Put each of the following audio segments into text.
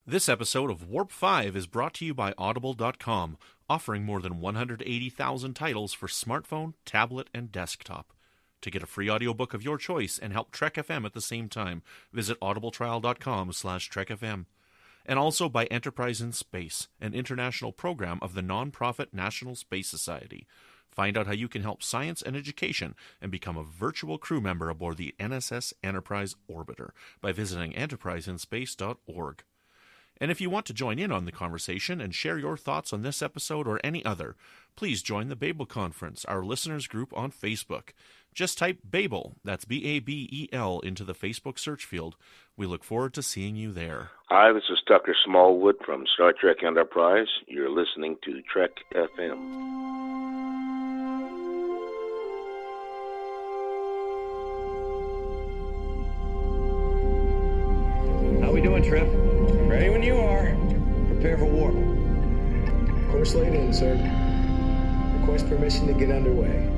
This episode of Warp 5 is brought to you by Audible.com, offering more than 180,000 titles for smartphone, tablet, and desktop. To get a free audiobook of your choice and help Trek FM at the same time, visit audibletrial.com/trekfm. And also by Enterprise in Space, an international program of the non-profit National Space Society. Find out how you can help science and education and become a virtual crew member aboard the NSS Enterprise Orbiter by visiting enterpriseinspace.org. And if you want to join in on the conversation and share your thoughts on this episode or any other, please join the Babel Conference, our listeners group on Facebook. Just type Babel, that's B-A-B-E-L, into the Facebook search field. We look forward to seeing you there. Hi, this is Tucker Smallwood from Star Trek Enterprise. You're listening to Trek FM. How we doing, Trip? Ready when you are. Prepare for warp. Course laid in, sir. Request permission to get underway.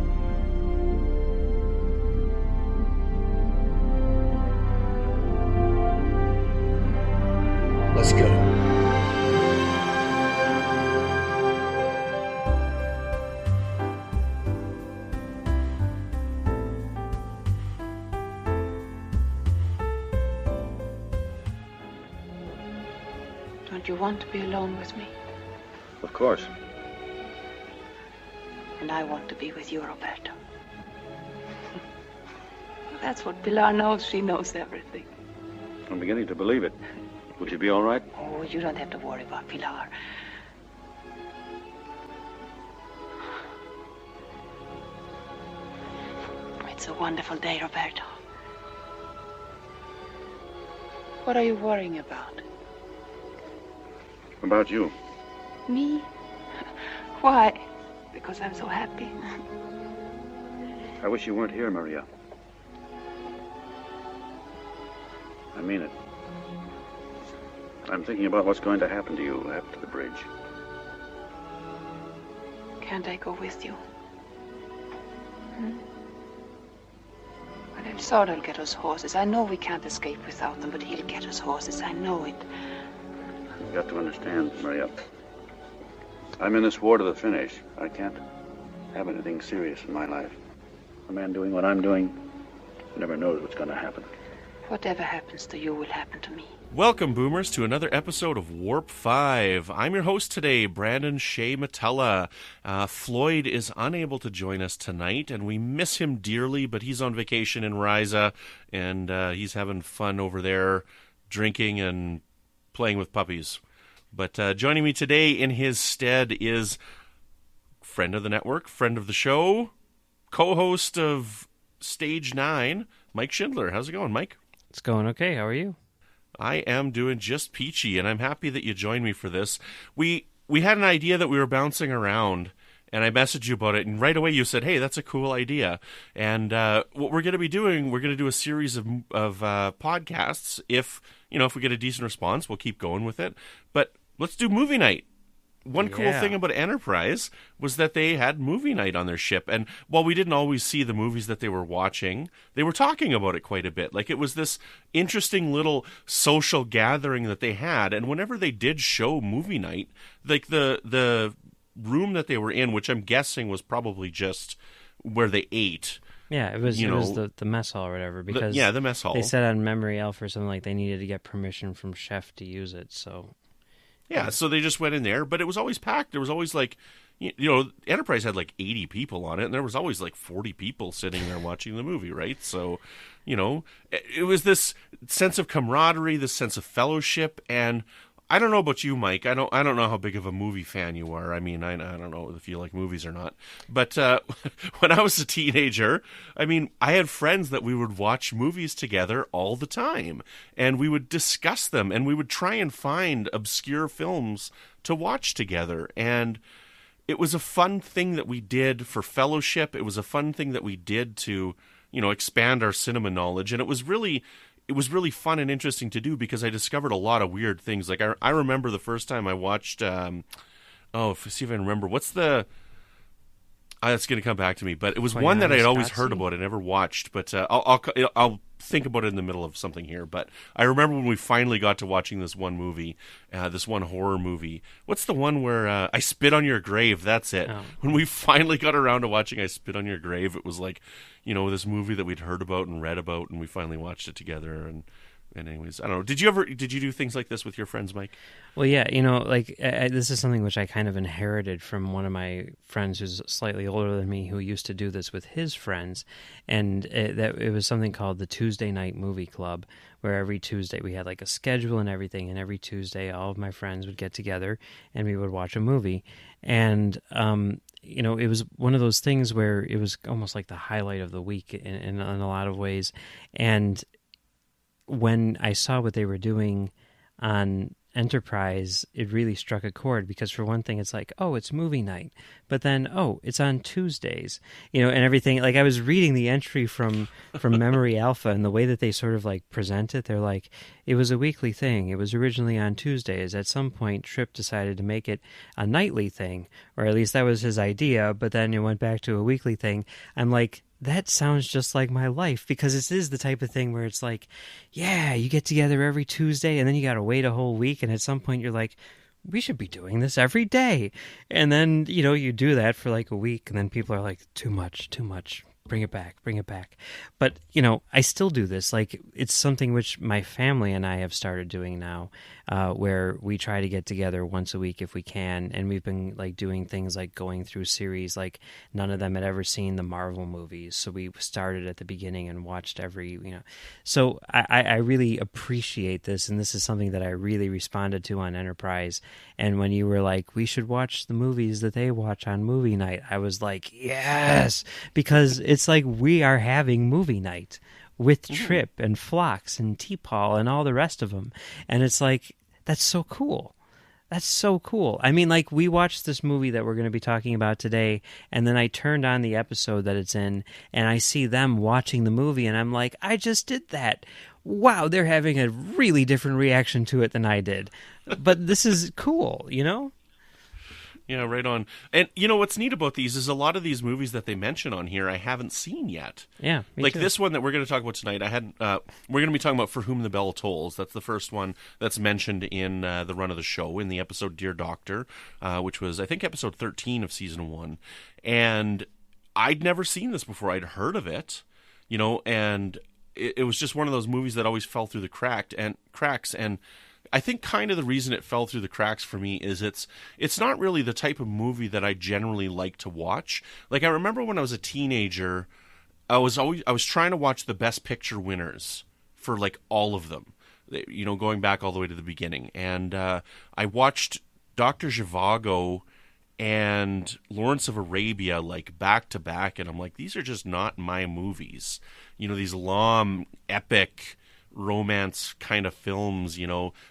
Let's go. Don't you want to be alone with me? Of course. And I want to be with you, Roberto. That's what Pilar knows. She knows everything. I'm beginning to believe it. Would you be all right? Oh, you don't have to worry about Pilar. It's a wonderful day, Roberto. What are you worrying about? About you. Me? Why? Because I'm so happy. I wish you weren't here, Maria. I mean it. I'm thinking about what's going to happen to you after the bridge. Can't I go with you? Well, El Sol will get us horses. I know we can't escape without them, but he'll get us horses. I know it. You've got to understand, Maria. I'm in this war to the finish. I can't have anything serious in my life. A man doing what I'm doing never knows what's going to happen. Whatever happens to you will happen to me. Welcome, Boomers, to another episode of Warp 5. I'm your host today, Brandon Shea Matella. Floyd is unable to join us tonight, and we miss him dearly, but he's on vacation in Riza, and he's having fun over there, drinking and playing with puppies. But joining me today in his stead is friend of the network, friend of the show, co-host of Stage 9, Mike Schindler. How's it going, Mike? It's going okay. How are you? I am doing just peachy, and I'm happy that you joined me for this. We had an idea that we were bouncing around, and I messaged you about it, and right away you said, hey, that's a cool idea. And what we're going to be doing, we're going to do a series of podcasts. If we get a decent response, we'll keep going with it. But let's do movie night. One cool thing about Enterprise was that they had movie night on their ship. And while we didn't always see the movies that they were watching, they were talking about it quite a bit. Like, it was this interesting little social gathering that they had. And whenever they did show movie night, like the room that they were in, which I'm guessing was probably just where they ate. Yeah, it was the mess hall or whatever. Because the mess hall. They said on Memory Alpha or something like they needed to get permission from Chef to use it, so... Yeah, so they just went in there, but it was always packed. There was always Enterprise had like 80 people on it, and there was always like 40 people sitting there watching the movie, right? So, it was this sense of camaraderie, this sense of fellowship, and I don't know about you, Mike. I don't know how big of a movie fan you are. I mean, I don't know if you like movies or not. But when I was a teenager, I mean, I had friends that we would watch movies together all the time, and we would discuss them, and we would try and find obscure films to watch together. And it was a fun thing that we did for fellowship. It was a fun thing that we did to, expand our cinema knowledge, and it was really fun and interesting to do because I discovered a lot of weird things. Like I remember the first time I watched, see if I can remember. What's the That's going to come back to me, but it was Quite one that I had always Scottsy? heard about. I never watched, but I'll think about it in the middle of something here. But I remember when we finally got to watching this one movie, this one horror movie. What's the one where I Spit on Your Grave? That's it. Oh. When we finally got around to watching I Spit on Your Grave, it was like, this movie that we'd heard about and read about, and we finally watched it together. And anyways, I don't know. Did you do things like this with your friends, Mike? Well, yeah, this is something which I kind of inherited from one of my friends who's slightly older than me, who used to do this with his friends, and it was something called the Tuesday Night Movie Club, where every Tuesday we had like a schedule and everything, and every Tuesday all of my friends would get together and we would watch a movie, and it was one of those things where it was almost like the highlight of the week in a lot of ways, and when I saw what they were doing on Enterprise, it really struck a chord, because for one thing, it's like, oh, it's movie night, but then, oh, it's on Tuesdays, and everything. Like, I was reading the entry from Memory Alpha, and the way that they sort of like present it, they're like, it was a weekly thing. It was originally on Tuesdays. At some point, Tripp decided to make it a nightly thing, or at least that was his idea, but then it went back to a weekly thing. I'm like, that sounds just like my life, because this is the type of thing where it's like, yeah, you get together every Tuesday and then you got to wait a whole week. And at some point you're like, we should be doing this every day. And then, you do that for like a week, and then people are like, too much. Bring it back. But, I still do this. Like, it's something which my family and I have started doing now, where we try to get together once a week if we can. And we've been like doing things like going through series, like none of them had ever seen the Marvel movies. So we started at the beginning and watched every, So I really appreciate this. And this is something that I really responded to on Enterprise. And when you were like, we should watch the movies that they watch on movie night, I was like, yes, because it's like we are having movie night with Tripp and Phlox and T-Paul and all the rest of them. And it's like, that's so cool. That's so cool. I mean, like, we watched this movie that we're going to be talking about today, and then I turned on the episode that it's in, and I see them watching the movie, and I'm like, I just did that. Wow, they're having a really different reaction to it than I did. But this is cool, Yeah, right on. And what's neat about these is a lot of these movies that they mention on here I haven't seen yet. Yeah, me like too. This one that we're going to talk about tonight. We're going to be talking about For Whom the Bell Tolls. That's the first one that's mentioned in the run of the show in the episode Dear Doctor, which was, I think, episode 13 of season 1. And I'd never seen this before. I'd heard of it, and it was just one of those movies that always fell through the cracks. And I think kind of the reason it fell through the cracks for me is it's not really the type of movie that I generally like to watch. Like, I remember when I was a teenager, I was trying to watch the Best Picture winners for like all of them, going back all the way to the beginning. And I watched Dr. Zhivago and Lawrence of Arabia like back to back, and I'm like, these are just not my movies. These long, epic romance kind of films, they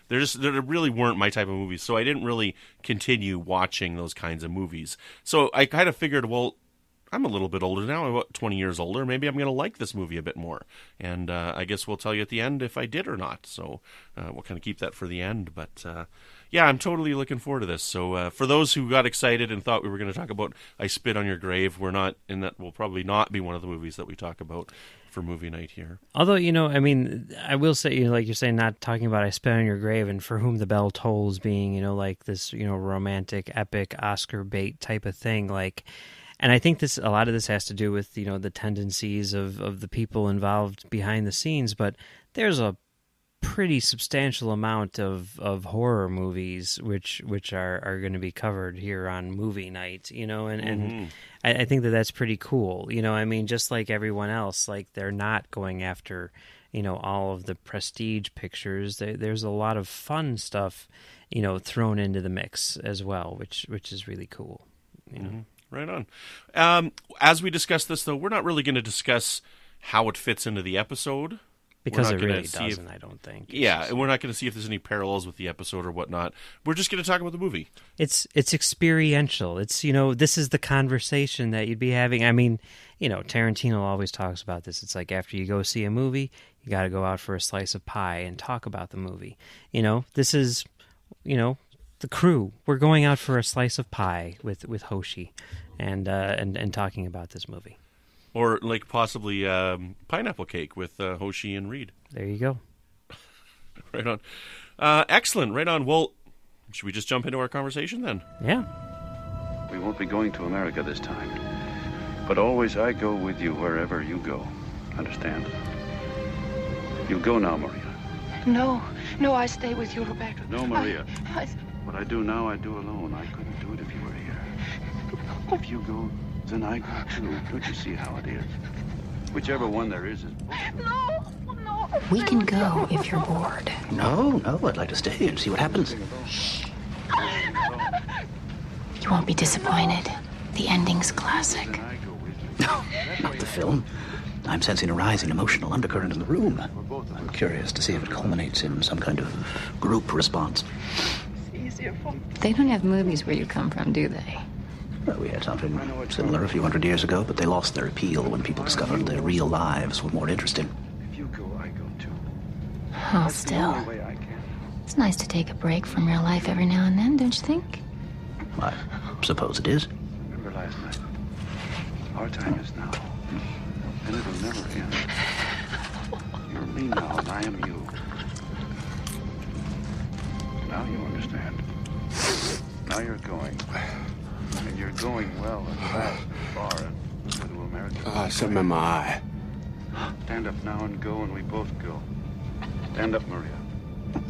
really weren't my type of movies. So I didn't really continue watching those kinds of movies. So I kind of figured, well, I'm a little bit older now. I'm about 20 years older. Maybe I'm going to like this movie a bit more. And I guess we'll tell you at the end if I did or not. So we'll kind of keep that for the end. But yeah, I'm totally looking forward to this. So for those who got excited and thought we were going to talk about I Spit on Your Grave, we're not, and that will probably not be one of the movies that we talk about for movie night here. Although, I mean, I will say, like you're saying, not talking about I Spit on Your Grave and For Whom the Bell Tolls being, like this, romantic, epic, Oscar bait type of thing. Like, and I think a lot of this has to do with, the tendencies of the people involved behind the scenes, but there's a pretty substantial amount of horror movies which are going to be covered here on movie night, and I think that's pretty cool. I mean, just like everyone else, like, they're not going after, all of the prestige pictures. There's a lot of fun stuff, thrown into the mix as well, which is really cool. Right on. As we discuss this, though, we're not really going to discuss how it fits into the episode. Because it really doesn't, I don't think. And we're not going to see if there's any parallels with the episode or whatnot. We're just going to talk about the movie. It's experiential. It's, this is the conversation that you'd be having. I mean, Tarantino always talks about this. It's like, after you go see a movie, you got to go out for a slice of pie and talk about the movie. This is, the the crew. We're going out for a slice of pie with Hoshi, and talking about this movie. Or like possibly pineapple cake with Hoshi and Reed. There you go. Right on. Excellent. Right on. Well, should we just jump into our conversation then? Yeah. We won't be going to America this time. But always I go with you wherever you go. Understand? You go now, Maria. No, I stay with you, Roberto. No, Maria. I... What I do now, I do alone. I couldn't do it if you were here. If you go, then I go too. Don't you see how it is? Whichever one there is No. We can go if you're bored. No, I'd like to stay and see what happens. You won't be disappointed. The ending's classic. Then I go with you. No, not the film. I'm sensing a rising emotional undercurrent in the room. I'm curious to see if it culminates in some kind of group response. They don't have movies where you come from, do they? Well, we had something similar a few hundred years ago, but they lost their appeal when people discovered their real lives were more interesting. If you go, I go too. Oh, That's the still. only way I can. It's nice to take a break from real life every now and then, don't you think? I suppose it is. Remember last night? Our time is now. And it'll never end. You're me now, and I am you. Now you understand. Now you're going. And you're going well and fast and far and to America. Something in my eye. Stand up now and go, and we both go. Stand up, Maria.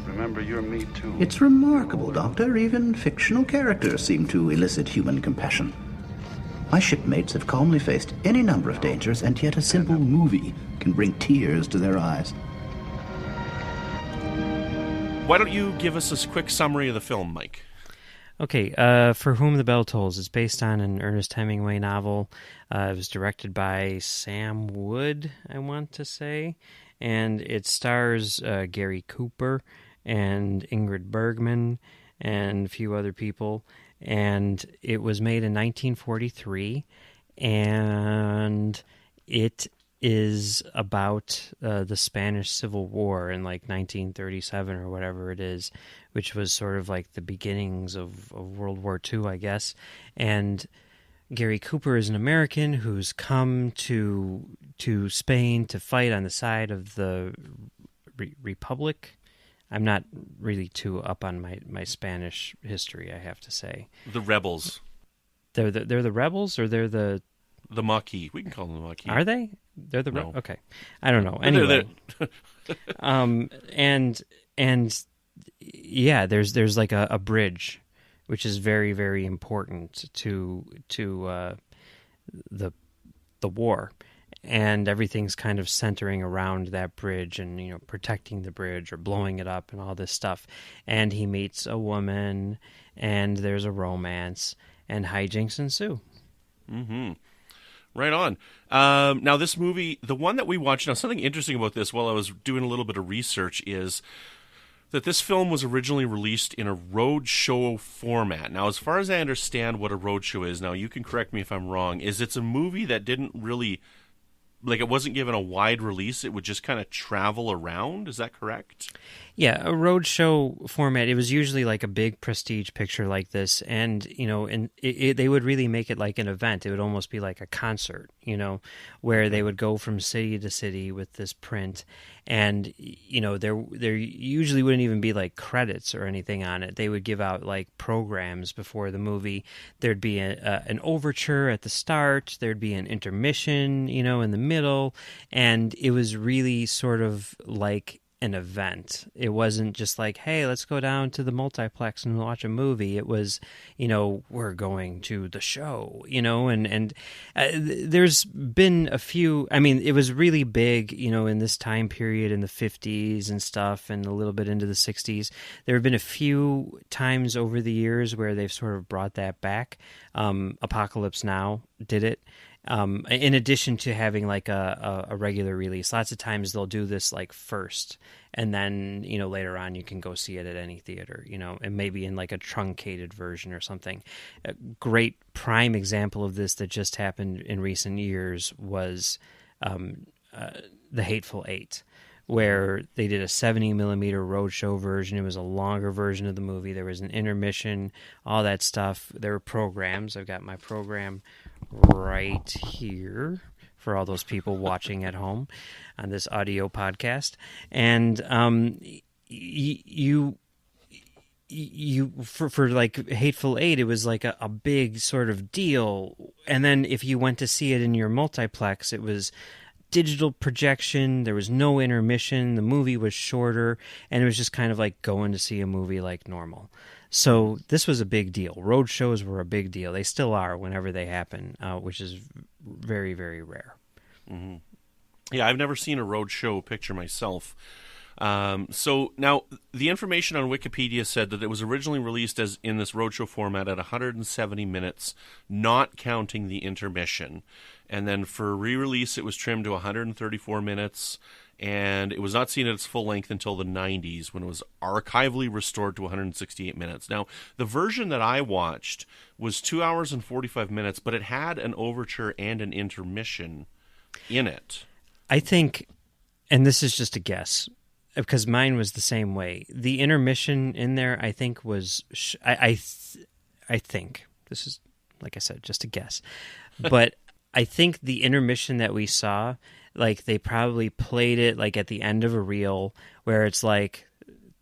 Remember, you're me too. It's remarkable, Doctor. Even fictional characters seem to elicit human compassion. My shipmates have calmly faced any number of dangers, and yet a simple movie can bring tears to their eyes. Why don't you give us a quick summary of the film, Mike? Okay, For Whom the Bell Tolls is based on an Ernest Hemingway novel. It was directed by Sam Wood, I want to say, and it stars Gary Cooper and Ingrid Bergman and a few other people, and it was made in 1943, and it is about the Spanish Civil War in like 1937 or whatever it is, which was sort of like the beginnings of World War II, I guess. And Gary Cooper is an American who's come to Spain to fight on the side of the Republic. I'm not really too up on my Spanish history, I have to say. The rebels. They're the rebels, or they're the Maquis. We can call them the Maquis. Are they? They're the No. Okay. I don't know. Anyway, and yeah, there's like a bridge, which is very, very important to the war, and everything's kind of centering around that bridge, and protecting the bridge or blowing it up and all this stuff. And he meets a woman, and there's a romance, and hijinks ensue. Mm-hmm. Right on. Now, this movie, the one that we watched, now something interesting about this while I was doing a little bit of research is that this film was originally released in a roadshow format. Now, as far as I understand what a roadshow is, now you can correct me if I'm wrong, is it's a movie that didn't really, like, it wasn't given a wide release. It would just kind of travel around. Is that correct? Yeah, a roadshow format. It was usually like a big prestige picture like this, and they would really make it like an event. It would almost be like a concert, where they would go from city to city with this print, and there usually wouldn't even be like credits or anything on it. They would give out like programs before the movie. There'd be an overture at the start. There'd be an intermission, in the middle, and it was really sort of like an event. It wasn't just like, hey, let's go down to the multiplex and watch a movie. It was, we're going to the show, and there's been a few, it was really big, in this time period in the 50s and stuff, and a little bit into the 60s. There have been a few times over the years where they've sort of brought that back. Apocalypse Now did it. In addition to having like a regular release, lots of times they'll do this like first, and then later on you can go see it at any theater, and maybe in like a truncated version or something. A great prime example of this that just happened in recent years was The Hateful Eight, where they did a 70 millimeter roadshow version. It was a longer version of the movie. There was an intermission, all that stuff. There were programs. I've got my program right here for all those people watching at home on this audio podcast. And for like Hateful Eight, it was like a big sort of deal. And then if you went to see it in your multiplex, it was digital projection. There was no intermission. The movie was shorter, and it was just kind of like going to see a movie like normal. So this was a big deal. Road shows were a big deal. They still are whenever they happen, which is very, very rare. Mm-hmm. Yeah, I've never seen a road show picture myself. So now the information on Wikipedia said that it was originally released as in this roadshow format at 170 minutes, not counting the intermission. And then for re-release, it was trimmed to 134 minutes, and it was not seen at its full length until the 90s when it was archivally restored to 168 minutes. Now, the version that I watched was 2 hours and 45 minutes, but it had an overture and an intermission in it. I think, and this is just a guess, because mine was the same way. The intermission in there, I think, was... I think, this is, like I said, just a guess. But I think the intermission that we saw, like, they probably played it, like, at the end of a reel, where it's like,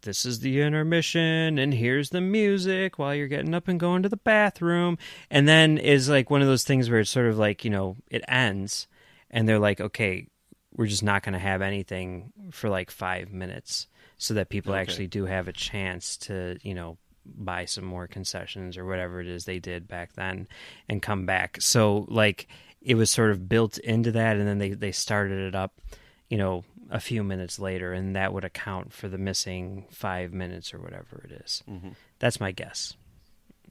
this is the intermission, and here's the music while you're getting up and going to the bathroom. And then is, like, one of those things where it's sort of like, you know, it ends, and they're like, okay, we're just not going to have anything for like 5 minutes so that people actually do have a chance to, you know, buy some more concessions or whatever it is they did back then and come back. So like it was sort of built into that, and then they started it up, you know, a few minutes later, and that would account for the missing 5 minutes or whatever it is. Mm-hmm. That's my guess.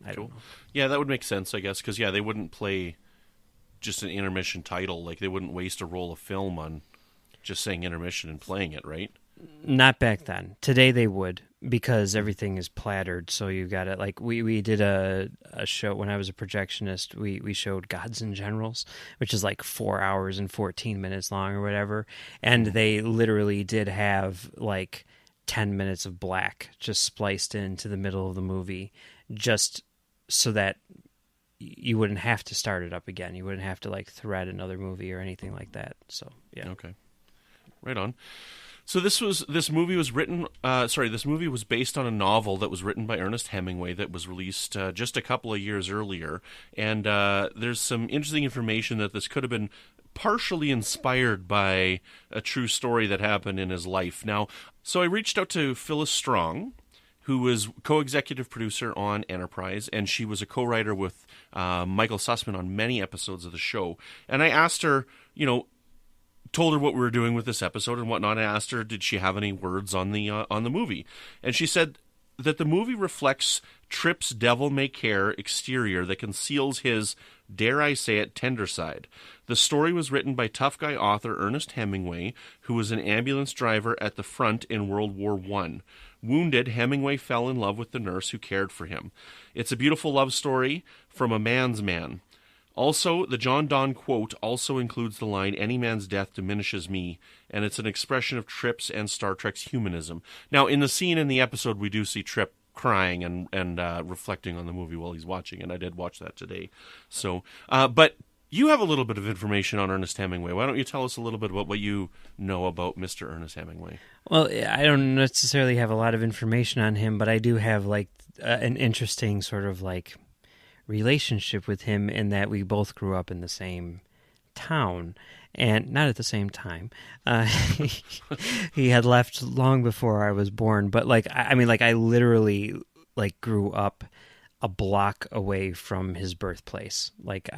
I don't know. Yeah, that would make sense, I guess, because, yeah, they wouldn't play just an intermission title. Like, they wouldn't waste a roll of film on just saying intermission and playing it, right? Not back then. Today they would, because everything is plattered. So you got it. Like we did a show when I was a projectionist. We showed Gods and Generals, which is like 4 hours and 14 minutes long or whatever. And they literally did have like 10 minutes of black just spliced into the middle of the movie, just so that you wouldn't have to start it up again. You wouldn't have to like thread another movie or anything like that. So yeah. Okay. Right on. So this movie was based on a novel that was written by Ernest Hemingway that was released just a couple of years earlier. And there's some interesting information that this could have been partially inspired by a true story that happened in his life. Now, so I reached out to Phyllis Strong, who was co-executive producer on Enterprise, and she was a co-writer with Michael Sussman on many episodes of the show. And I asked her, you know, told her what we were doing with this episode and whatnot. I asked her, did she have any words on the movie? And she said that the movie reflects Trip's devil-may-care exterior that conceals his, dare I say it, tender side. The story was written by tough guy author Ernest Hemingway, who was an ambulance driver at the front in World War I. Wounded, Hemingway fell in love with the nurse who cared for him. It's a beautiful love story from a man's man. Also, the John Donne quote also includes the line, "Any man's death diminishes me," and it's an expression of Trip's and Star Trek's humanism. Now, in the scene in the episode, we do see Trip crying and reflecting on the movie while he's watching, and I did watch that today. So, but you have a little bit of information on Ernest Hemingway. Why don't you tell us a little bit about what you know about Mr. Ernest Hemingway? Well, I don't necessarily have a lot of information on him, but I do have like an interesting sort of like relationship with him in that we both grew up in the same town, and not at the same time. He had left long before I was born, but like I mean, like I literally like grew up a block away from his birthplace. Like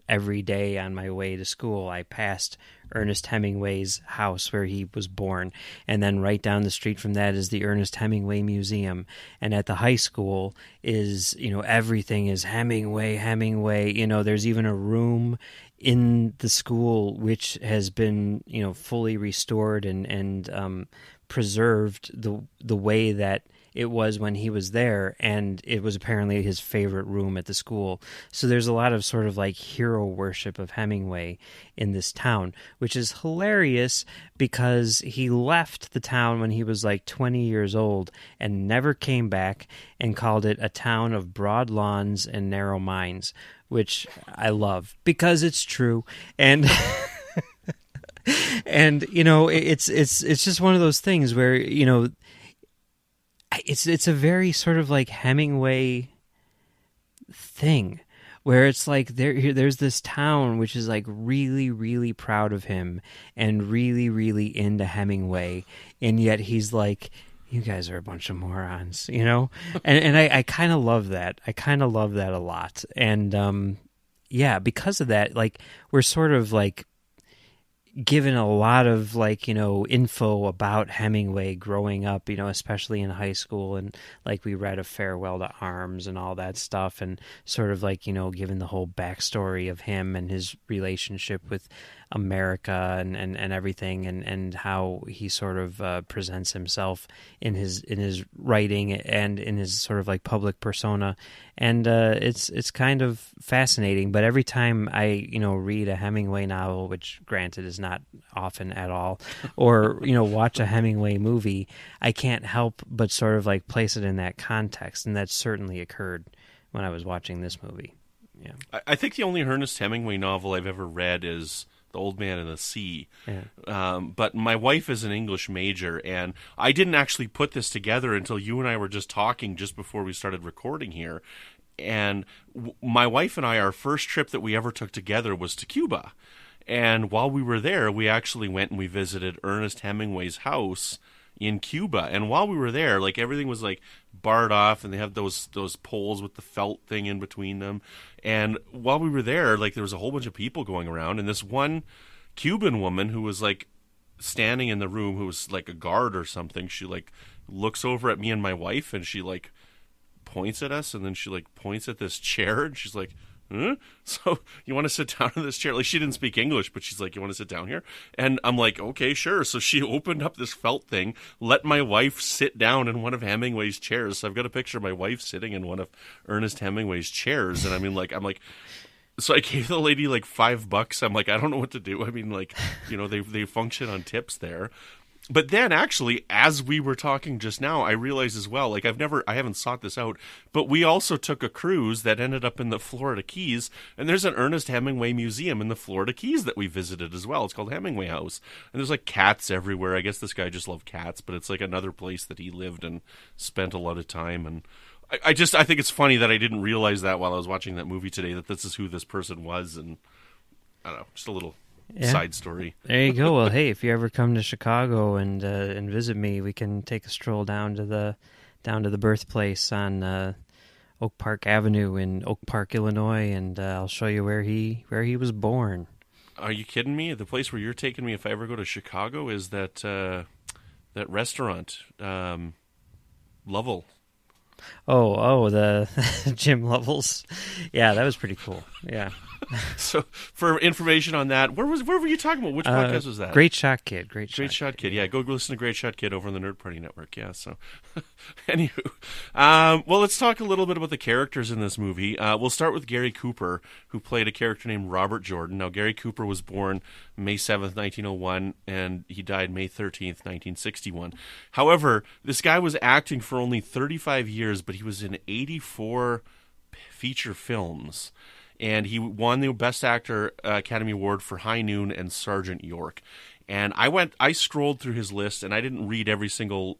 every day on my way to school, I passed Ernest Hemingway's house where he was born. And then right down the street from that is the Ernest Hemingway Museum. And at the high school is, you know, everything is Hemingway. You know, there's even a room in the school which has been, you know, fully restored and preserved the way that it was when he was there, and it was apparently his favorite room at the school. So there's a lot of sort of like hero worship of Hemingway in this town, which is hilarious because he left the town when he was like 20 years old and never came back, and called it a town of broad lawns and narrow minds, which I love because it's true. And and it's just one of those things where it's a very sort of like Hemingway thing, where it's like there's this town which is like really, really proud of him and really, really into Hemingway, and yet he's like, you guys are a bunch of morons, and I kind of love that. I kind of love that a lot, and yeah, because of that, like we're sort of like given a lot of like info about Hemingway growing up, especially in high school, and like we read A Farewell to Arms and all that stuff, and sort of like given the whole backstory of him and his relationship with America and everything, and how he sort of presents himself in his writing and in his sort of like public persona, and it's kind of fascinating. But every time I read a Hemingway novel, which granted is not often at all, or watch a Hemingway movie, I can't help but sort of like place it in that context, and that certainly occurred when I was watching this movie. Yeah, I think the only Ernest Hemingway novel I've ever read is The Old Man and the Sea. Yeah. But my wife is an English major, and I didn't actually put this together until you and I were just talking just before we started recording here. And my wife and I, our first trip that we ever took together was to Cuba. And while we were there, we actually went and we visited Ernest Hemingway's house in Cuba. And while we were there, like everything was like barred off, and they have those poles with the felt thing in between them. And while we were there, like there was a whole bunch of people going around, and this one Cuban woman who was like standing in the room, who was like a guard or something, she like looks over at me and my wife, and she like points at us, and then she like points at this chair, and she's like, huh? So you want to sit down in this chair? Like, she didn't speak English, but she's like, you want to sit down here? And I'm like, okay, sure. So she opened up this felt thing, let my wife sit down in one of Hemingway's chairs. So I've got a picture of my wife sitting in one of Ernest Hemingway's chairs. And I mean, like, I'm like, so I gave the lady like $5. I'm like, I don't know what to do. I mean, like, they function on tips there. But then actually, as we were talking just now, I realized as well, like I haven't sought this out, but we also took a cruise that ended up in the Florida Keys, and there's an Ernest Hemingway museum in the Florida Keys that we visited as well. It's called Hemingway House, and there's like cats everywhere. I guess this guy just loved cats, but it's like another place that he lived and spent a lot of time. And I think it's funny that I didn't realize that while I was watching that movie today, that this is who this person was, and I don't know, just a little side story. There you go. Well, hey, if you ever come to Chicago and visit me, we can take a stroll down to the birthplace on Oak Park Avenue in Oak Park, Illinois, and I'll show you where he was born. Are you kidding me? The place where you're taking me if I ever go to Chicago is that restaurant, Lovell. Oh, the Jim Lovell's. Yeah, that was pretty cool. Yeah. So for information on that, where were you talking about? Which podcast was that? Great Shot Kid. Great Shot Kid. Yeah, go listen to Great Shot Kid over on the Nerd Party Network. Yeah. So, anywho, well, let's talk a little bit about the characters in this movie. We'll start with Gary Cooper, who played a character named Robert Jordan. Now, Gary Cooper was born May 7th, 1901, and he died May 13th, 1961. However, this guy was acting for only 35 years, but he was in 84 feature films. And he won the Best Actor Academy Award for High Noon and Sergeant York. And I scrolled through his list, and I didn't read every single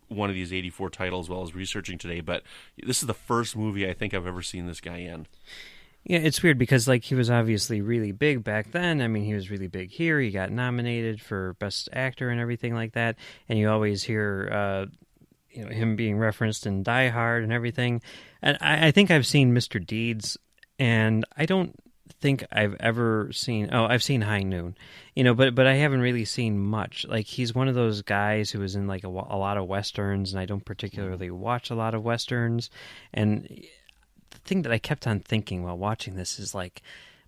one of these 84 titles while I was researching today, but this is the first movie I think I've ever seen this guy in. Yeah, it's weird because like he was obviously really big back then. I mean, he was really big here. He got nominated for Best Actor and everything like that. And you always hear him being referenced in Die Hard and everything. And I think I've seen Mr. Deeds. And I don't think I've ever seen... Oh, I've seen High Noon, but I haven't really seen much. Like, he's one of those guys who was in, like, a lot of Westerns, and I don't particularly watch a lot of Westerns. And the thing that I kept on thinking while watching this is, like,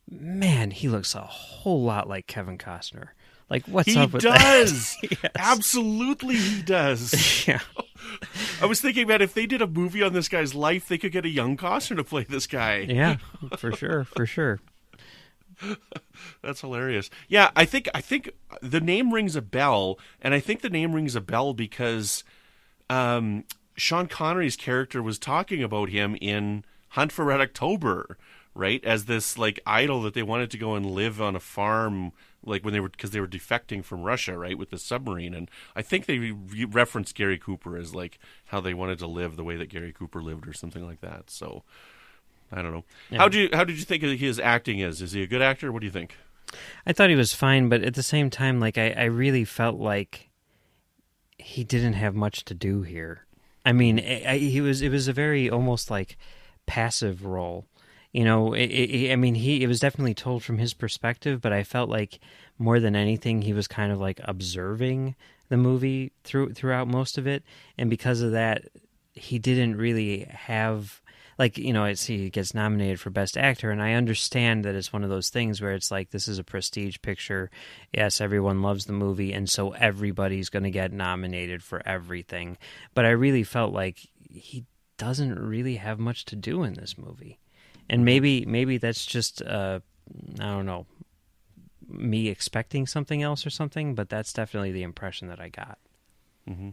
man, he looks a whole lot like Kevin Costner. Like, what's he up with does. that? Yes. Absolutely, he does. Yeah. I was thinking, man, if they did a movie on this guy's life, they could get a young Costner to play this guy. Yeah, for sure, for sure. That's hilarious. Yeah, I think the name rings a bell, and I think the name rings a bell because Sean Connery's character was talking about him in Hunt for Red October, right? As this like idol that they wanted to go and live on a farm, like when because they were defecting from Russia, right, with the submarine. And I think they referenced Gary Cooper as like how they wanted to live the way that Gary Cooper lived, or something like that. So I don't know. Yeah. How did you think his acting is? Is he a good actor? What do you think? I thought he was fine, but at the same time, like I really felt like he didn't have much to do here. I mean, it was a very almost like passive role. You know, it was definitely told from his perspective, but I felt like more than anything, he was kind of like observing the movie throughout most of it, and because of that, he didn't really have. Like, you know, he gets nominated for Best Actor, and I understand that it's one of those things where it's like, this is a prestige picture. Yes, everyone loves the movie, and so everybody's going to get nominated for everything. But I really felt like he doesn't really have much to do in this movie. And maybe that's just, I don't know, me expecting something else or something, but that's definitely the impression that I got. Mm-hmm.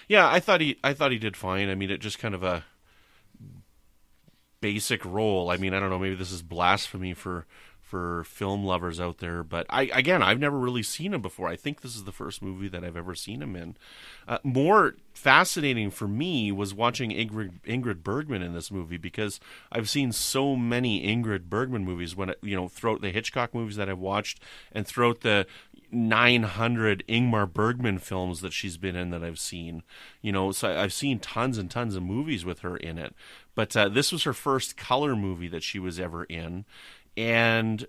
Yeah, I thought he did fine. I mean, it just kind of a basic role. I mean, I don't know, maybe this is blasphemy for film lovers out there, but I've never really seen him before. I think this is the first movie that I've ever seen him in. More fascinating for me was watching Ingrid Bergman in this movie, because I've seen so many Ingrid Bergman movies throughout the Hitchcock movies that I've watched, and throughout the 900 Ingmar Bergman films that she's been in that I've seen. You know, so I've seen tons and tons of movies with her in it. But this was her first color movie that she was ever in. And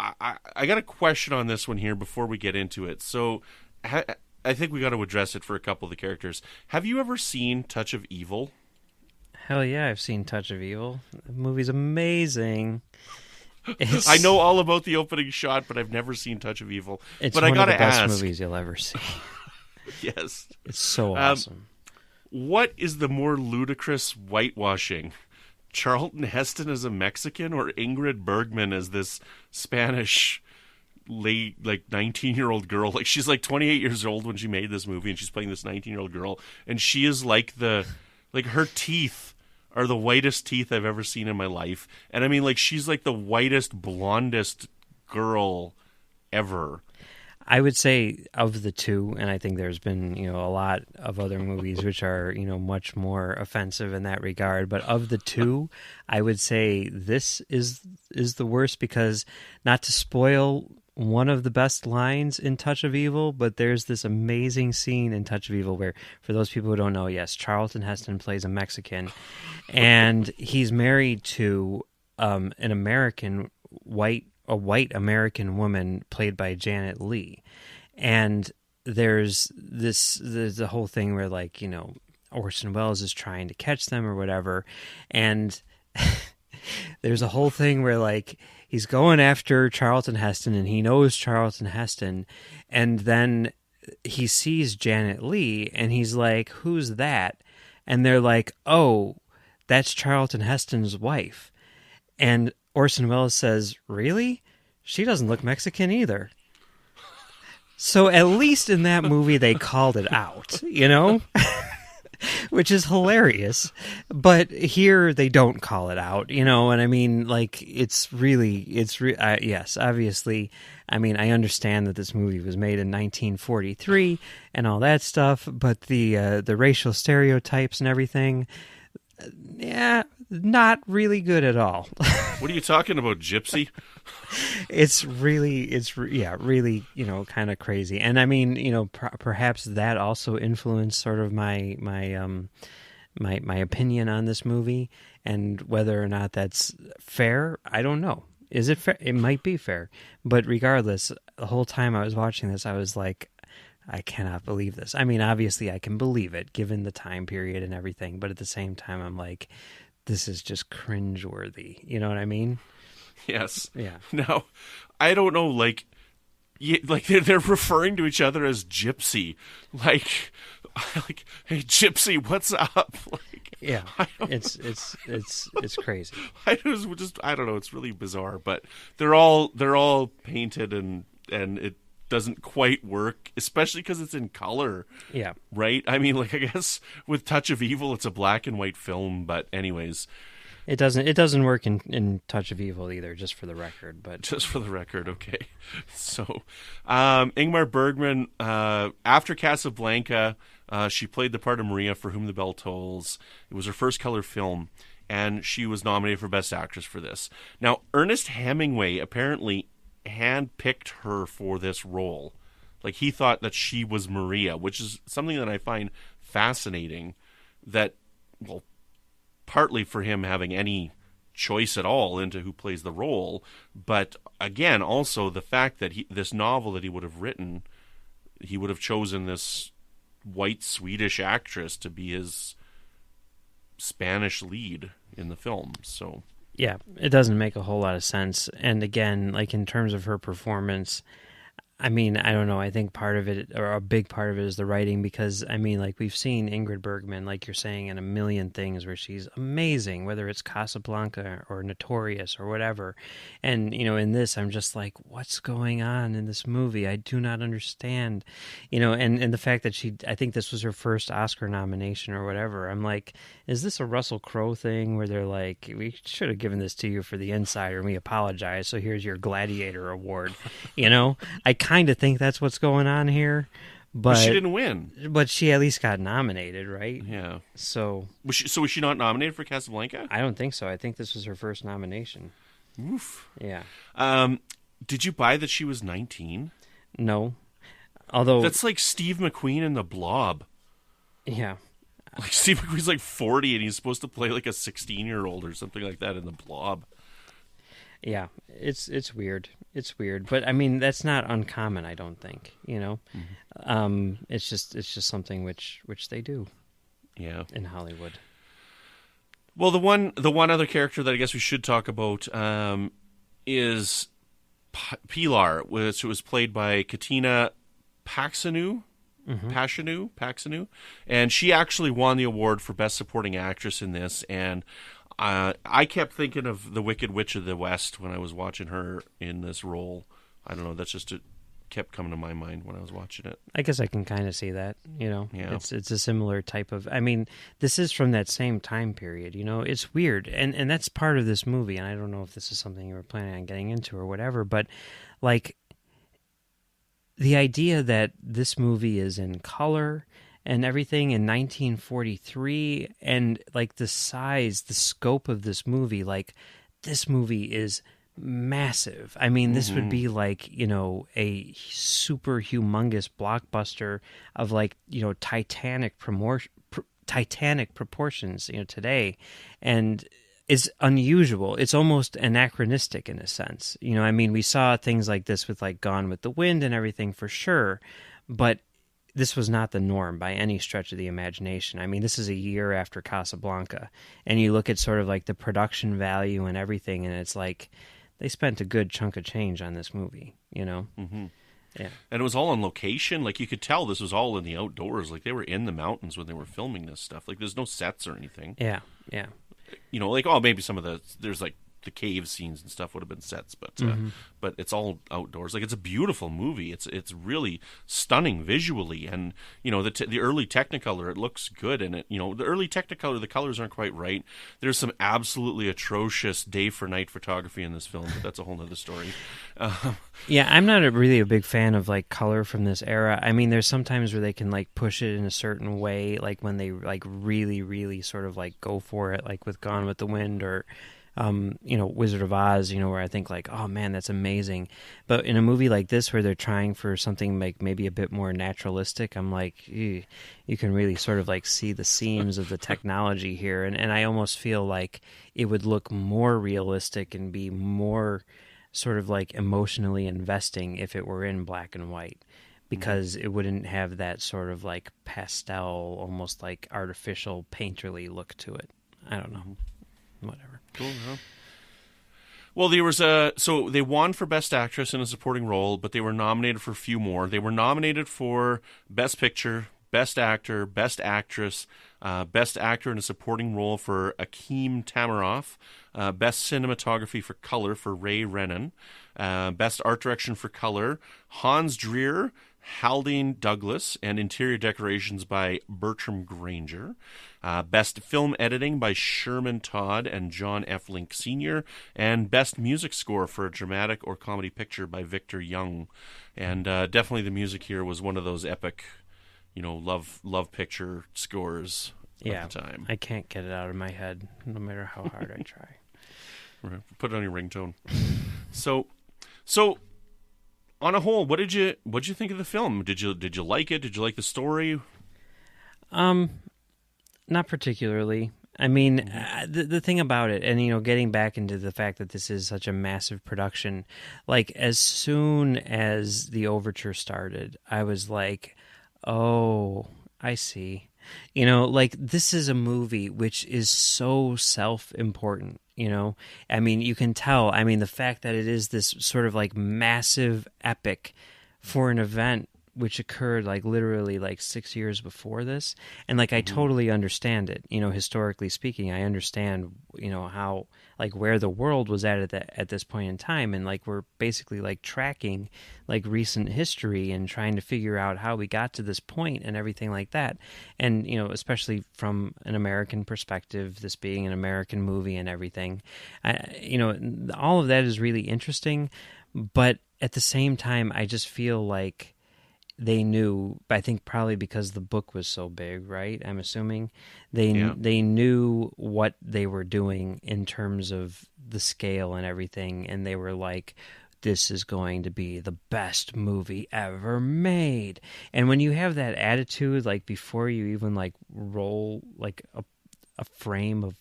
I got a question on this one here before we get into it. So I think we got to address it for a couple of the characters. Have you ever seen Touch of Evil? Hell yeah, I've seen Touch of Evil. The movie's amazing. I know all about the opening shot, but I've never seen Touch of Evil. It's but one I gotta of the best ask, movies you'll ever see. Yes. It's so awesome. What is the more ludicrous whitewashing? Charlton Heston as a Mexican, or Ingrid Bergman as this Spanish late, like 19-year-old girl? Like, she's like 28 years old when she made this movie, and she's playing this 19-year-old girl, and she is like her teeth are the whitest teeth I've ever seen in my life. And I mean, like, she's like the whitest, blondest girl ever. I would say of the two, and I think there's been, a lot of other movies which are, much more offensive in that regard. But of the two, I would say this is the worst, because, not to spoil one of the best lines in Touch of Evil, but there's this amazing scene in Touch of Evil where, for those people who don't know, yes, Charlton Heston plays a Mexican, and he's married to an American a white American woman played by Janet Leigh. And there's the whole thing where, like, Orson Welles is trying to catch them or whatever. And there's a whole thing where, like, he's going after Charlton Heston, and he knows Charlton Heston. And then he sees Janet Leigh, and he's like, "Who's that?" And they're like, "Oh, that's Charlton Heston's wife." And Orson Welles says, "Really? She doesn't look Mexican either." So at least in that movie they called it out, which is hilarious. But here they don't call it out, and I mean, like, yes, obviously, I mean, I understand that this movie was made in 1943 and all that stuff, but the racial stereotypes and everything, yeah, not really good at all. What are you talking about, Gypsy? It's really, kind of crazy. And I mean, perhaps that also influenced sort of my opinion on this movie, and whether or not that's fair, I don't know. Is it fair? It might be fair. But regardless, the whole time I was watching this, I was like, I cannot believe this. I mean, obviously I can believe it given the time period and everything, but at the same time I'm like, this is just cringeworthy. You know what I mean? Yes. Yeah. Now, I don't know, like, Yeah, like they're referring to each other as Gypsy, like hey Gypsy, what's up? Like, Yeah, it's crazy. I don't know. It's really bizarre, but they're all painted and it doesn't quite work, especially because it's in color. Yeah, right. I mean, like I guess with Touch of Evil, it's a black and white film, but anyways. It doesn't work in Touch of Evil either, just for the record. But just for the record, okay. So, Ingmar Bergman, after Casablanca, she played the part of Maria for Whom the Bell Tolls. It was her first color film, and she was nominated for Best Actress for this. Now, Ernest Hemingway apparently handpicked her for this role. Like, he thought that she was Maria, which is something that I find fascinating. That, well, partly for him having any choice at all into who plays the role, but again, also the fact that this novel that he would have written, he would have chosen this white Swedish actress to be his Spanish lead in the film. So yeah, it doesn't make a whole lot of sense. And again, like in terms of her performance, I mean, I don't know. I think part of it, or a big part of it, is the writing, because, I mean, like, we've seen Ingrid Bergman, like you're saying, in a million things where she's amazing, whether it's Casablanca or Notorious or whatever. And, you know, in this, I'm just like, what's going on in this movie? I do not understand. You know, and the fact that I think this was her first Oscar nomination or whatever. I'm like, is this a Russell Crowe thing where they're like, we should have given this to you for The Insider and we apologize, so here's your Gladiator award. You know, I kind of think that's what's going on here, but she didn't win. But she at least got nominated, right? Yeah. So was she not nominated for Casablanca? I don't think so. I think this was her first nomination. Oof. Yeah. Did you buy that she was 19? No. Although that's like Steve McQueen in The Blob. Yeah. Like Steve McQueen's like 40 and he's supposed to play like a 16-year-old or something like that in The Blob. Yeah, it's weird. It's weird, but I mean that's not uncommon. I don't think, you know. Mm-hmm. It's just something which they do. Yeah, in Hollywood. Well, the one other character that I guess we should talk about is Pilar, which was played by Katina Paxanu. Mm-hmm. Paxanu, and she actually won the award for Best Supporting Actress in this, and I kept thinking of the Wicked Witch of the West when I was watching her in this role. I don't know, that's just it kept coming to my mind when I was watching it. I guess I can kind of see that, you know. Yeah. It's a similar type of, I mean, this is from that same time period, you know. It's weird, and that's part of this movie, and I don't know if this is something you were planning on getting into or whatever, but like the idea that this movie is in color and everything in 1943, and like the size, the scope of this movie, like this movie is massive. I mean, this would be like, you know, a super humongous blockbuster of like, you know, Titanic proportions, you know, today, and is unusual. It's almost anachronistic in a sense. You know, I mean, we saw things like this with like Gone with the Wind and everything for sure, but this was not the norm by any stretch of the imagination. I mean, this is a year after Casablanca, and you look at sort of like the production value and everything, and it's like they spent a good chunk of change on this movie, you know? Mm-hmm. Yeah. And it was all on location. Like, you could tell this was all in the outdoors. Like, they were in the mountains when they were filming this stuff. Like, there's no sets or anything. Yeah, yeah. You know, like, oh, maybe some of there's like the cave scenes and stuff would have been sets, but it's all outdoors. Like, it's a beautiful movie. It's really stunning visually, and you know the early Technicolor, it looks good, and it, you know, the early Technicolor, the colors aren't quite right. There's some absolutely atrocious day for night photography in this film, but that's a whole other story. Yeah, I'm not really a big fan of like color from this era. I mean, there's sometimes where they can like push it in a certain way, like when they like really, really sort of like go for it, like with Gone with the Wind or you know, Wizard of Oz, you know, where I think like, oh man, that's amazing. But in a movie like this where they're trying for something like maybe a bit more naturalistic, I'm like, you can really sort of like see the seams of the technology here. And I almost feel like it would look more realistic and be more sort of like emotionally investing if it were in black and white, because it wouldn't have that sort of like pastel, almost like artificial painterly look to it. I don't know. Whatever. Cool. Huh? Well, there was so they won for Best Actress in a Supporting Role, but they were nominated for a few more. They were nominated for Best Picture, Best Actor, Best Actress, Best Actor in a Supporting Role for Akeem Tamaroff, Best Cinematography for Color for Ray Renan, Best Art Direction for Color, Hans Dreer, Haldane Douglas, and Interior Decorations by Bertram Granger. Best Film Editing by Sherman Todd and John F. Link Sr., and Best Music Score for a Dramatic or Comedy Picture by Victor Young. And definitely the music here was one of those epic, love picture scores of the time. I can't get it out of my head, no matter how hard I try. Right. Put it on your ringtone. So on a whole, what did you think of the film? Did you like it? Did you like the story? Not particularly. I mean, the thing about it, and getting back into the fact that this is such a massive production, like as soon as the overture started, I was like, "Oh, I see." Like this is a movie which is so self-important. I mean, you can tell. I mean, the fact that it is this sort of like massive epic for an event which occurred like literally like 6 years before this, and like I totally understand it. Historically speaking, I understand how like where the world was at this point in time, and like we're basically like tracking like recent history and trying to figure out how we got to this point and everything like that. And especially from an American perspective, this being an American movie and everything, all of that is really interesting. But at the same time, I just feel like they knew, I think probably because the book was so big, right? I'm assuming they knew what they were doing in terms of the scale and everything, and they were like, this is going to be the best movie ever made. And when you have that attitude, like before you even like roll like a frame of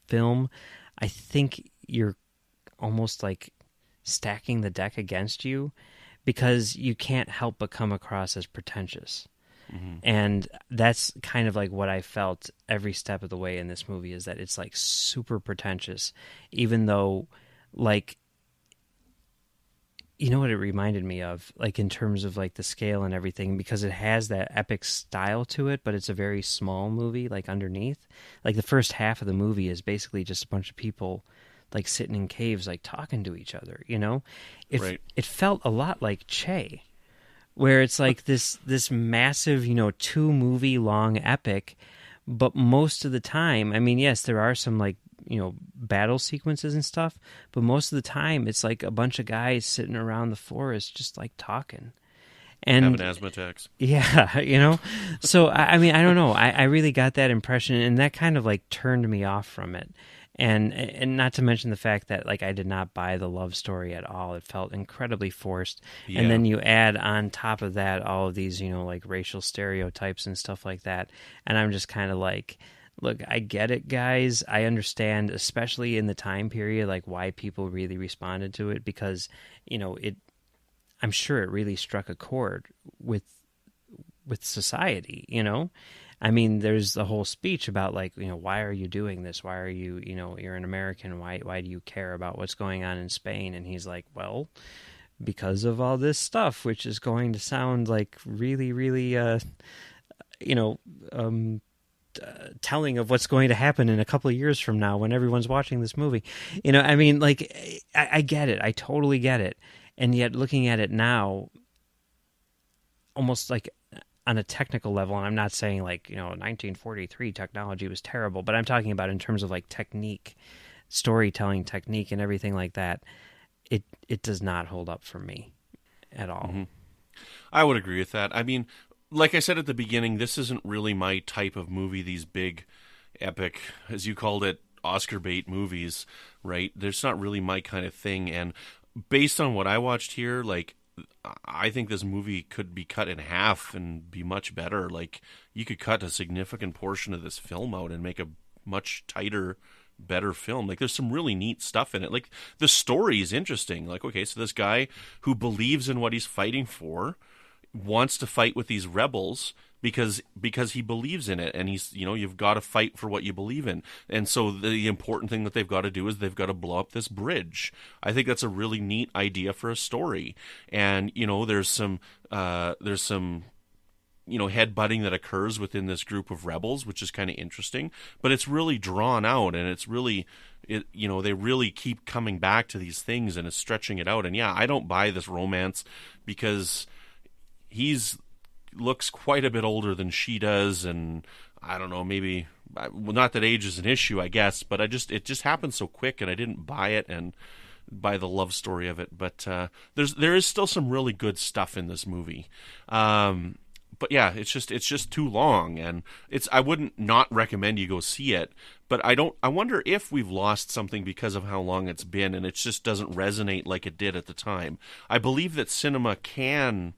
film, I think you're almost like stacking the deck against you, because you can't help but come across as pretentious. Mm-hmm. And that's kind of like what I felt every step of the way in this movie, is that it's like super pretentious, even though like, what it reminded me of, like in terms of like the scale and everything, because it has that epic style to it, but it's a very small movie, like underneath. Like the first half of the movie is basically just a bunch of people like sitting in caves, like talking to each other, It felt a lot like Che, where it's like this massive, 2 movie long epic, but most of the time, I mean, yes, there are some like, battle sequences and stuff, but most of the time it's like a bunch of guys sitting around the forest just like talking. And having asthma attacks. Yeah, So, I mean, I don't know. I really got that impression, and that kind of like turned me off from it. And not to mention the fact that like I did not buy the love story at all. It felt incredibly forced. Yeah. And then you add on top of that all of these, like racial stereotypes and stuff like that. And I'm just kind of like, look, I get it, guys. I understand, especially in the time period, like why people really responded to it, because, I'm sure it really struck a chord with society, I mean, there's the whole speech about like, why are you doing this? Why are you, you're an American. Why do you care about what's going on in Spain? And he's like, well, because of all this stuff, which is going to sound like really, really, telling of what's going to happen in a couple of years from now when everyone's watching this movie. I mean, like, I get it. I totally get it. And yet looking at it now, almost like on a technical level, and I'm not saying like, 1943 technology was terrible, but I'm talking about in terms of like technique, storytelling technique and everything like that, it does not hold up for me at all. Mm-hmm. I would agree with that. I mean, like I said at the beginning, this isn't really my type of movie, these big, epic, as you called it, Oscar bait movies, right? There's not really my kind of thing. And based on what I watched here, like, I think this movie could be cut in half and be much better. Like, you could cut a significant portion of this film out and make a much tighter, better film. Like, there's some really neat stuff in it. Like, the story is interesting. Like, okay, so this guy who believes in what he's fighting for wants to fight with these rebels, because he believes in it, and he's, you know, you've got to fight for what you believe in. And so the important thing that they've got to do is they've got to blow up this bridge. I think that's a really neat idea for a story. And, you know, there's some you know, headbutting that occurs within this group of rebels, which is kind of interesting, but it's really drawn out, and it's really, you know, they really keep coming back to these things, and it's stretching it out. And yeah, I don't buy this romance, because looks quite a bit older than she does, and I don't know, maybe, well, not that age is an issue, I guess, but it just happened so quick, and I didn't buy it, and buy the love story of it. But there is still some really good stuff in this movie. But yeah, it's just too long, and I wouldn't not recommend you go see it, but I wonder if we've lost something because of how long it's been, and it just doesn't resonate like it did at the time. I believe that cinema can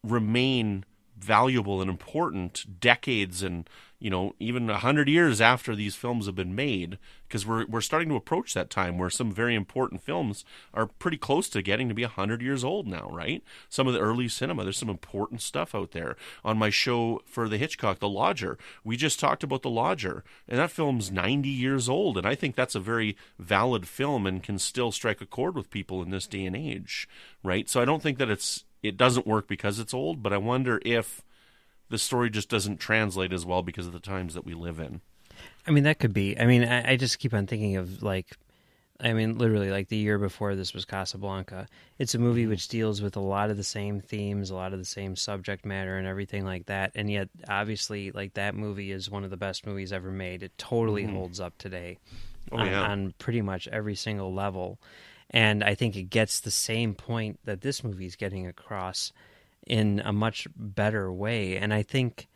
remain valuable and important decades and, you know, even 100 years after these films have been made, because we're starting to approach that time where some very important films are pretty close to getting to be 100 years old now, right? Some of the early cinema, there's some important stuff out there. On my show for the Hitchcock, The Lodger, we just talked about The Lodger, and that film's 90 years old, and I think that's a very valid film and can still strike a chord with people in this day and age, right? So I don't think that it doesn't work because it's old, but I wonder if the story just doesn't translate as well because of the times that we live in. I mean, that could be. I mean, I just keep on thinking of, like, I mean, literally, like, the year before this was Casablanca. It's a movie which deals with a lot of the same themes, a lot of the same subject matter and everything like that, and yet, obviously, like, that movie is one of the best movies ever made. It totally holds up today on pretty much every single level. And I think it gets the same point that this movie is getting across in a much better way. And I think,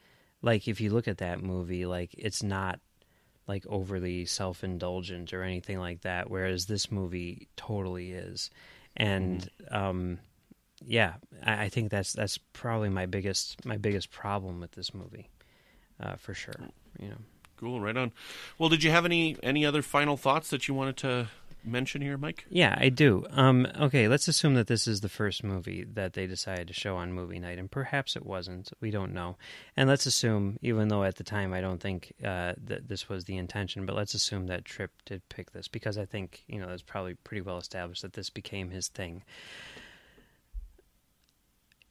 like, if you look at that movie, like, it's not, like, overly self-indulgent or anything like that, whereas this movie totally is. And, yeah, I think that's probably my biggest problem with this movie, for sure, you know. Cool, right on. Well, did you have any other final thoughts that you wanted to mention here, Mike? Yeah, I do. Okay, let's assume that this is the first movie that they decided to show on movie night, and perhaps it wasn't. We don't know. And let's assume, even though at the time I don't think that this was the intention, but let's assume that Tripp did pick this, because I think, you know, it's probably pretty well established that this became his thing.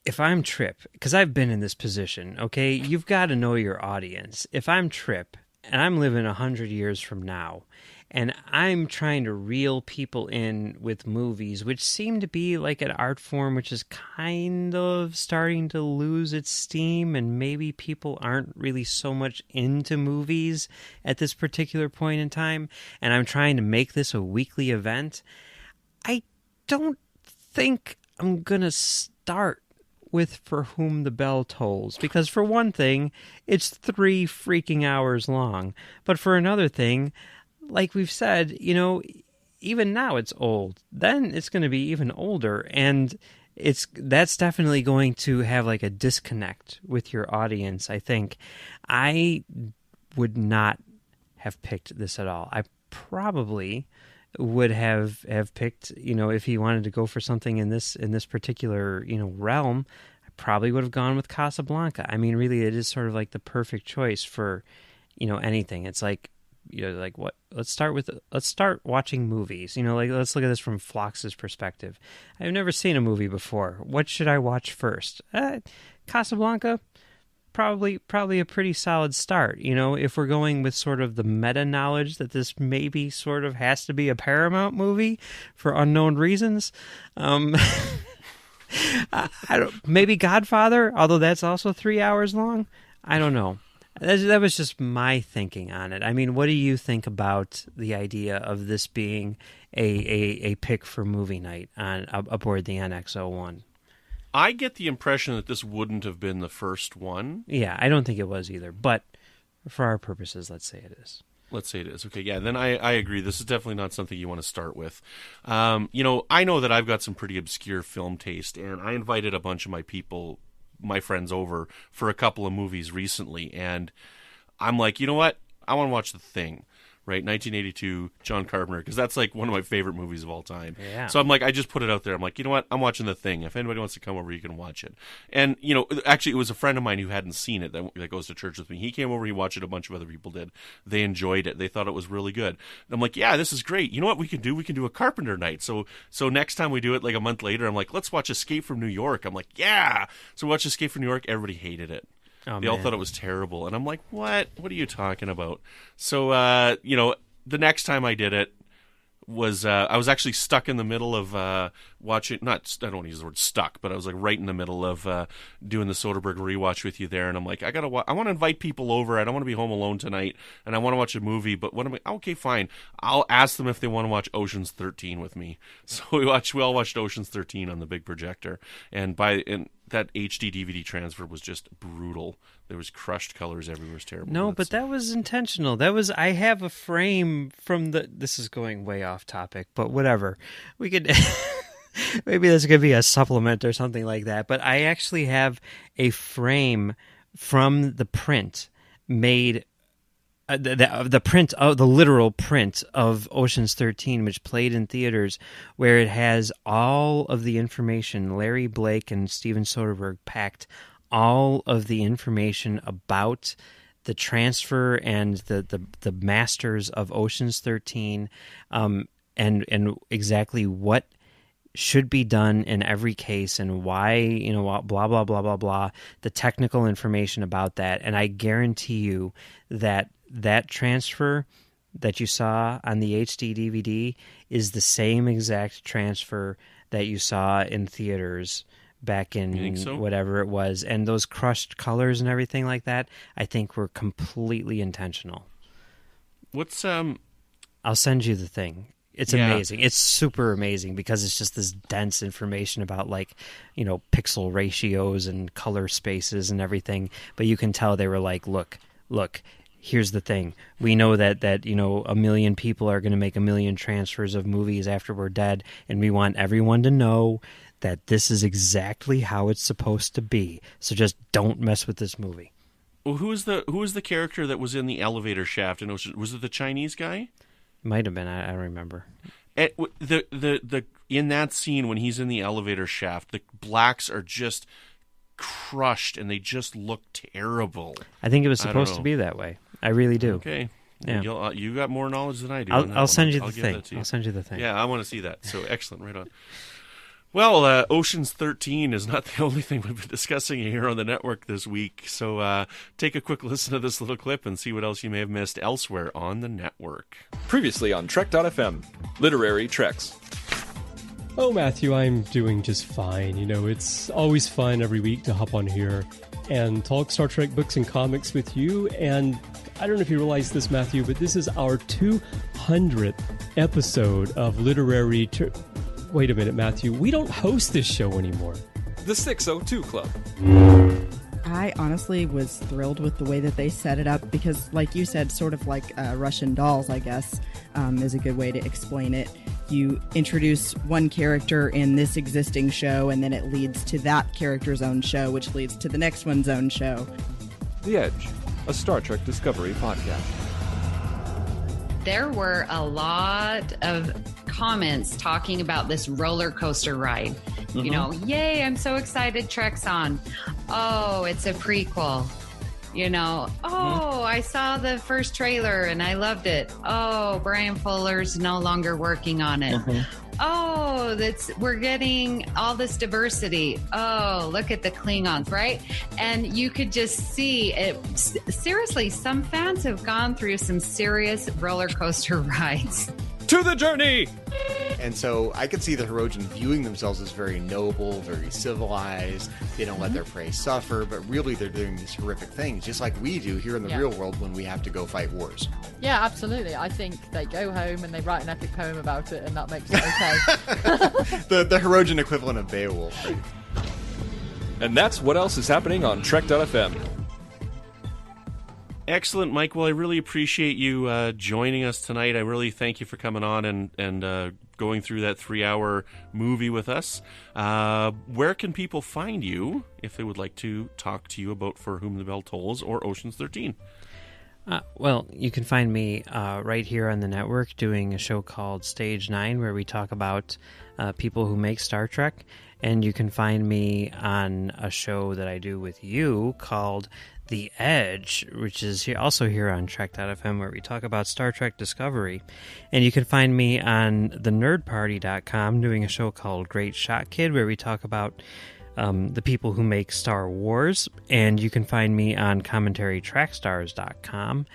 If I'm Tripp, because I've been in this position, okay, you've got to know your audience. If I'm Tripp, and I'm living 100 years from now, and I'm trying to reel people in with movies, which seem to be like an art form which is kind of starting to lose its steam, and maybe people aren't really so much into movies at this particular point in time, and I'm trying to make this a weekly event, I don't think I'm going to start with For Whom the Bell Tolls, because for one thing, it's 3 freaking hours long, but for another thing, like we've said, you know, even now it's old. Then it's going to be even older, and that's definitely going to have like a disconnect with your audience. I think I would not have picked this at all. I probably would have picked, you know, if he wanted to go for something in this particular, you know, realm, I probably would have gone with Casablanca. I mean, really, it is sort of like the perfect choice for, you know, anything. It's like, you know, like, what? Let's start watching movies. You know, like, let's look at this from Phlox's perspective. I've never seen a movie before. What should I watch first? Casablanca, probably a pretty solid start. You know, if we're going with sort of the meta knowledge that this maybe sort of has to be a Paramount movie for unknown reasons. Maybe Godfather, although that's also 3 hours long. I don't know. That was just my thinking on it. I mean, what do you think about the idea of this being a pick for movie night aboard the NX-01? I get the impression that this wouldn't have been the first one. Yeah, I don't think it was either. But for our purposes, let's say it is. Let's say it is. Okay, yeah, then I agree. This is definitely not something you want to start with. You know, I know that I've got some pretty obscure film taste, and I invited a bunch of my friends over for a couple of movies recently, and I'm like, you know what? I want to watch The Thing, right? 1982, John Carpenter, because that's like one of my favorite movies of all time. Yeah. So I'm like, I just put it out there. I'm like, you know what? I'm watching The Thing. If anybody wants to come over, you can watch it. And, you know, actually, it was a friend of mine who hadn't seen it that goes to church with me. He came over, he watched it, a bunch of other people did. They enjoyed it. They thought it was really good. And I'm like, yeah, this is great. You know what we can do? We can do a Carpenter night. So next time we do it, like a month later, I'm like, let's watch Escape from New York. I'm like, yeah. So we watched Escape from New York. Everybody hated it. Oh, they all thought it was terrible. And I'm like, what? What are you talking about? So, you know, the next time I did it was I was actually stuck in the middle of watching, I don't want to use the word stuck, but I was like right in the middle of doing the Soderbergh rewatch with you there. And I'm like, I want to invite people over. I don't want to be home alone tonight. And I want to watch a movie. But what am I? Okay, fine. I'll ask them if they want to watch Ocean's 13 with me. So we all watched Ocean's 13 on the big projector. And that HD DVD transfer was just brutal. There was crushed colors everywhere. It was terrible. No, but that was intentional. I have a frame from this is going way off topic, but whatever. We could, maybe this could be a supplement or something like that. But I actually have a frame from the print made, the print of the literal print of Ocean's 13, which played in theaters, where it has all of the information. Larry Blake and Steven Soderbergh packed all of the information about the transfer and the masters of Ocean's 13, and exactly what should be done in every case and why, you know, blah, blah, blah, blah, blah, the technical information about that. And I guarantee you that transfer that you saw on the HD DVD is the same exact transfer that you saw in theaters back in whatever it was. And those crushed colors and everything like that, I think were completely intentional. What's I'll send you the thing. It's amazing. It's super amazing because it's just this dense information about, like, you know, pixel ratios and color spaces and everything. But you can tell they were like, look, here's the thing. We know that you know, 1 million people are going to make 1 million transfers of movies after we're dead, and we want everyone to know that this is exactly how it's supposed to be. So just don't mess with this movie. Well, who was the character that was in the elevator shaft in Ocean? Was it the Chinese guy? Might have been. I don't remember. The in that scene when he's in the elevator shaft, the blacks are just crushed and they just look terrible. I think it was supposed to be that way. I really do. Okay. Yeah. You got more knowledge than I do. I'll send you the thing. I'll send you the thing. Yeah, I want to see that. So excellent. Right on. Well, Ocean's 13 is not the only thing we've been discussing here on the network this week. So take a quick listen to this little clip and see what else you may have missed elsewhere on the network. Previously on Trek.fm, Literary Treks. Oh, Matthew, I'm doing just fine. You know, it's always fun every week to hop on here and talk Star Trek books and comics with you. And I don't know if you realize this, Matthew, but this is our 200th episode of Literary Wait a minute, Matthew. We don't host this show anymore. The 602 Club. I honestly was thrilled with the way that they set it up because, like you said, sort of like Russian dolls, I guess, is a good way to explain it. You introduce one character in this existing show, and then it leads to that character's own show, which leads to the next one's own show. The Edge, a Star Trek Discovery podcast. There were a lot of comments talking about this roller coaster ride. Mm-hmm. You know, yay, I'm so excited Trek's on. Oh, it's a prequel. You know, I saw the first trailer and I loved it. Oh, Brian Fuller's no longer working on it. Oh, we're getting all this diversity. Oh, look at the Klingons, right? And you could just see it. Seriously, some fans have gone through some serious roller coaster rides. To the journey! And so I could see the Hirogen viewing themselves as very noble, very civilized. They don't let their prey suffer, but really they're doing these horrific things, just like we do here in the real world when we have to go fight wars. Yeah, absolutely. I think they go home and they write an epic poem about it, and that makes it okay. the Hirogen equivalent of Beowulf. And that's what else is happening on Trek.fm. Excellent, Mike. Well, I really appreciate you joining us tonight. I really thank you for coming on and going through that 3-hour movie with us. Where can people find you if they would like to talk to you about For Whom the Bell Tolls or Ocean's 13? Well, you can find me right here on the network doing a show called Stage 9 where we talk about people who make Star Trek. And you can find me on a show that I do with you called The Edge, which is also here on Trek.fm, where we talk about Star Trek Discovery. And you can find me on thenerdparty.com doing a show called Great Shot Kid, where we talk about the people who make Star Wars. And you can find me on commentarytrackstars.com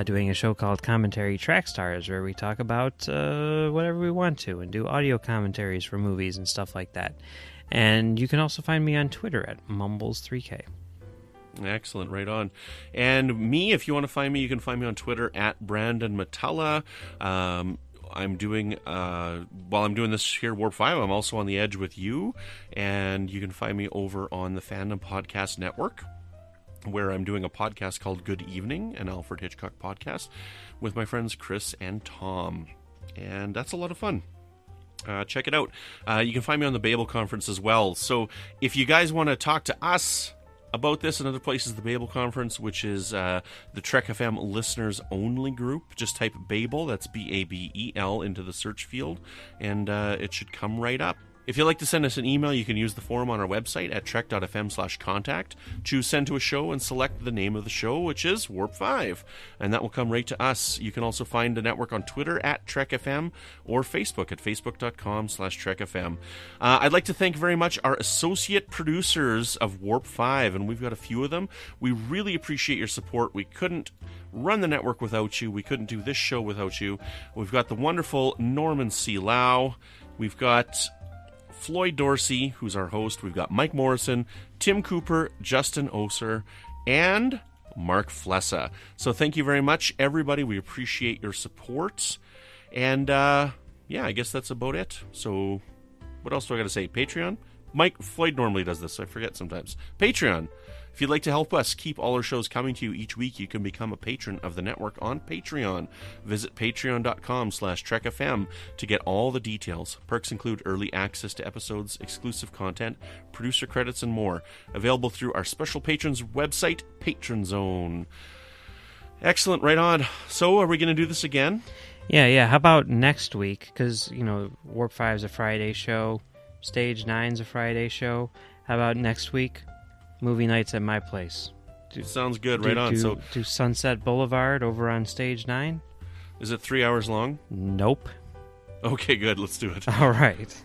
doing a show called Commentary Track Stars, where we talk about whatever we want to and do audio commentaries for movies and stuff like that. And you can also find me on Twitter at Mumbles3K. Excellent, right on. And me, if you want to find me, you can find me on Twitter at Brandon Matella. I'm doing, while I'm doing this here, Warp 5, I'm also on The Edge with you. And you can find me over on the Fandom Podcast Network, where I'm doing a podcast called Good Evening, an Alfred Hitchcock podcast, with my friends Chris and Tom. And that's a lot of fun. Check it out. You can find me on the Babel Conference as well. So if you guys want to talk to us about this and other places, the Babel Conference, which is the Trek FM listeners only group, just type Babel, that's Babel, into the search field, and it should come right up. If you'd like to send us an email, you can use the forum on our website at trek.fm/contact. Choose Send to a Show and select the name of the show, which is Warp 5. And that will come right to us. You can also find the network on Twitter at TrekFM or Facebook at facebook.com/TrekFM. I'd like to thank very much our associate producers of Warp 5, and we've got a few of them. We really appreciate your support. We couldn't run the network without you. We couldn't do this show without you. We've got the wonderful Norman C. Lau. We've got Floyd Dorsey, who's our host. We've got Mike Morrison, Tim Cooper, Justin Oser, and Mark Flessa. So thank you very much, everybody. We appreciate your support. And, yeah, I guess that's about it. So what else do I got to say? Patreon? Floyd normally does this, so I forget sometimes. Patreon. If you'd like to help us keep all our shows coming to you each week, you can become a patron of the network on Patreon. Visit patreon.com/TrekFM to get all the details. Perks include early access to episodes, exclusive content, producer credits, and more. Available through our special patrons website, Patron Zone. Excellent, right on. So, are we going to do this again? Yeah. How about next week? Because, Warp 5 is a Friday show. Stage 9 is a Friday show. How about next week? Movie nights at my place. Sounds good, right on. So do Sunset Boulevard over on Stage 9? Is it 3 hours long? Nope. Okay, good. Let's do it. All right.